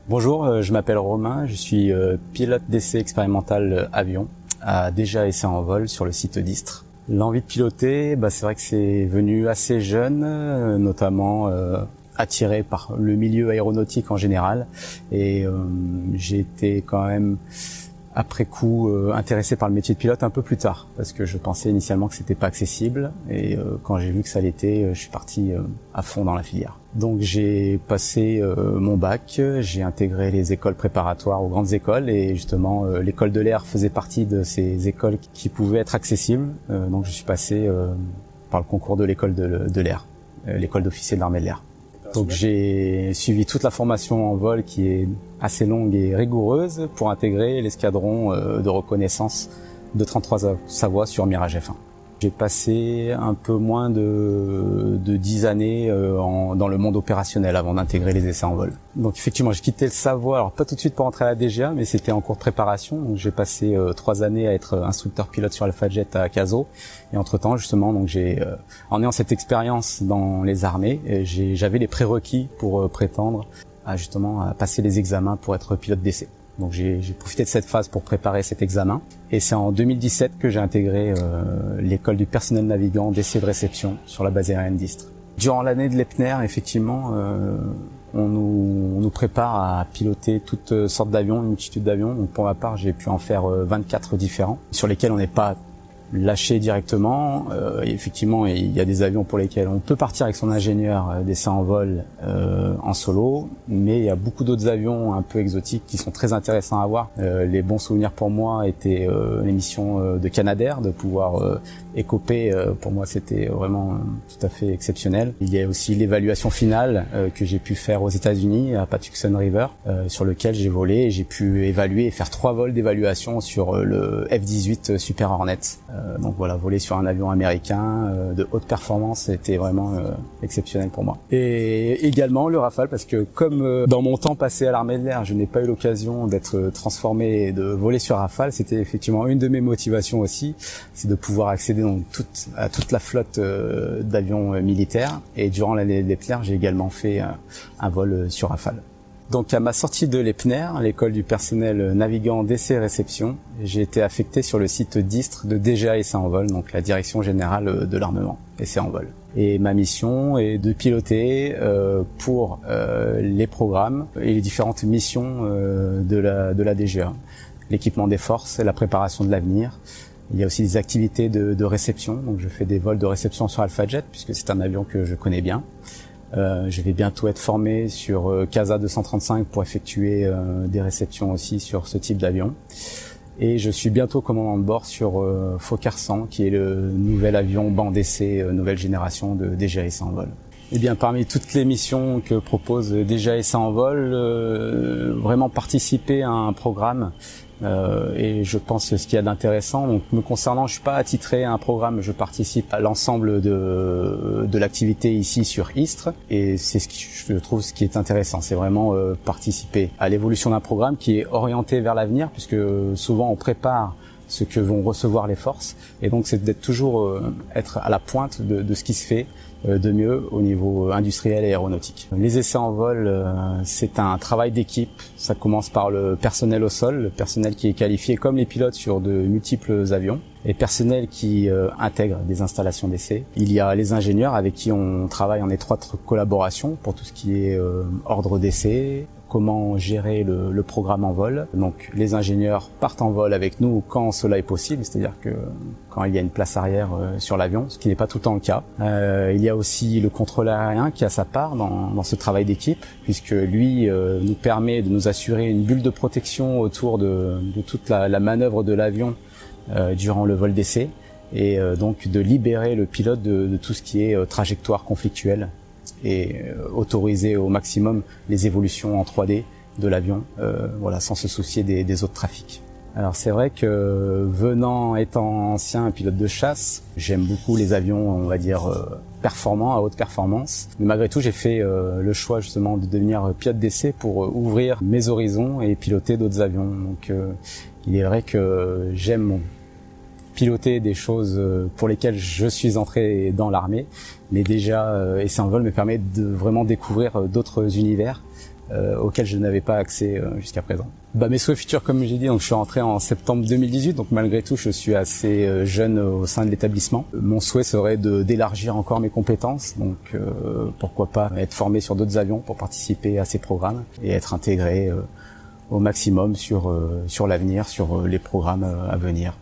Bonjour, je m'appelle Romain, je suis pilote d'essai expérimental avion à Déjà Essai en vol sur le site d'Istres. L'envie de piloter, c'est vrai que c'est venu assez jeune, notamment attiré par le milieu aéronautique en général, et j'ai été quand même après coup intéressé par le métier de pilote un peu plus tard, parce que je pensais initialement que c'était pas accessible, et quand j'ai vu que ça l'était, je suis parti à fond dans la filière. Donc j'ai passé mon bac, j'ai intégré les écoles préparatoires aux grandes écoles, et justement l'école de l'air faisait partie de ces écoles qui pouvaient être accessibles, donc je suis passé par le concours de l'école de l'air, l'école d'officier de l'armée de l'air. Donc j'ai suivi toute la formation en vol qui est assez longue et rigoureuse pour intégrer l'escadron de reconnaissance de 33 Savoie sur Mirage F1. J'ai passé un peu moins de 10 années dans le monde opérationnel avant d'intégrer les essais en vol. Donc effectivement, j'ai quitté le Savoie, alors pas tout de suite pour entrer à la DGA, mais c'était en cours de préparation. Donc j'ai passé 3 années à être instructeur pilote sur Alpha Jet à Cazaux. Et entre-temps, justement, donc en ayant cette expérience dans les armées, j'avais les prérequis pour prétendre à passer les examens pour être pilote d'essai. Donc j'ai profité de cette phase pour préparer cet examen, et c'est en 2017 que j'ai intégré l'école du personnel navigant d'essai de réception sur la base aérienne d'Istres. Durant l'année de l'EPNER, effectivement, on nous prépare à piloter toutes sortes d'avions, une multitude d'avions. Donc pour ma part, j'ai pu en faire 24 différents, sur lesquels on n'est pas lâché directement. Effectivement, il y a des avions pour lesquels on peut partir avec son ingénieur d'essai en vol en solo, mais il y a beaucoup d'autres avions un peu exotiques qui sont très intéressants à voir. Les bons souvenirs pour moi étaient les missions de Canadair, de pouvoir écoper, pour moi c'était vraiment tout à fait exceptionnel. Il y a aussi l'évaluation finale que j'ai pu faire aux États-Unis à Patuxent River, sur lequel j'ai volé, et j'ai pu évaluer et faire 3 vols d'évaluation sur le F-18 Super Hornet. Donc voilà, voler sur un avion américain de haute performance, c'était vraiment exceptionnel pour moi. Et également le Rafale, parce que comme dans mon temps passé à l'armée de l'air, je n'ai pas eu l'occasion d'être transformé et de voler sur Rafale, c'était effectivement une de mes motivations aussi, c'est de pouvoir accéder donc à toute la flotte d'avions militaires. Et durant l'année de l'EPNER, j'ai également fait un vol sur Rafale. Donc à ma sortie de l'EPNER, l'école du personnel navigant d'essai et réception, j'ai été affecté sur le site d'Istres de Déjà Essai en vol, donc la direction générale de l'armement, essai en vol. Et ma mission est de piloter pour les programmes et les différentes missions de la DGA, l'équipement des forces et la préparation de l'avenir. Il y a aussi des activités de réception, donc je fais des vols de réception sur Alpha Jet, puisque c'est un avion que je connais bien. Je vais bientôt être formé sur CASA 235 pour effectuer des réceptions aussi sur ce type d'avion. Et je suis bientôt commandant de bord sur Fokker 100, qui est le nouvel avion banc d'essai nouvelle génération de Déjà Essai en vol. Eh bien, parmi toutes les missions que propose Déjà Essai en vol, vraiment participer à un programme, et je pense que ce qu'il y a d'intéressant, donc me concernant, je suis pas attitré à un programme, je participe à l'ensemble de l'activité ici sur Istres, et c'est ce qui, je trouve, ce qui est intéressant, c'est vraiment participer à l'évolution d'un programme qui est orienté vers l'avenir, puisque souvent on prépare ce que vont recevoir les forces, et donc c'est d'être toujours être à la pointe de ce qui se fait de mieux au niveau industriel et aéronautique. Les essais en vol, c'est un travail d'équipe. Ça commence par le personnel au sol, le personnel qui est qualifié comme les pilotes sur de multiples avions, et personnel qui intègre des installations d'essai. Il y a les ingénieurs avec qui on travaille en étroite collaboration pour tout ce qui est ordre d'essai, comment gérer le programme en vol. Donc les ingénieurs partent en vol avec nous quand cela est possible, c'est-à-dire que quand il y a une place arrière sur l'avion, ce qui n'est pas tout le temps le cas. Il y a aussi le contrôleur aérien qui a sa part dans ce travail d'équipe, puisque lui nous permet de nous assurer une bulle de protection autour de toute la manœuvre de l'avion durant le vol d'essai, et donc de libérer le pilote de tout ce qui est trajectoire conflictuelle, et autoriser au maximum les évolutions en 3D de l'avion, voilà, sans se soucier des autres trafics. Alors c'est vrai que étant ancien pilote de chasse, j'aime beaucoup les avions, on va dire, performants, à haute performance. Mais malgré tout, j'ai fait le choix justement de devenir pilote d'essai pour ouvrir mes horizons et piloter d'autres avions. Donc il est vrai que j'aime piloter des choses pour lesquelles je suis entré dans l'armée, mais déjà Essai en vol me permet de vraiment découvrir d'autres univers auxquels je n'avais pas accès jusqu'à présent. Mes souhaits futurs, comme j'ai dit, donc je suis rentré en septembre 2018, donc malgré tout je suis assez jeune au sein de l'établissement. Mon souhait serait d'élargir encore mes compétences, donc pourquoi pas être formé sur d'autres avions pour participer à ces programmes et être intégré au maximum sur l'avenir, sur les programmes à venir.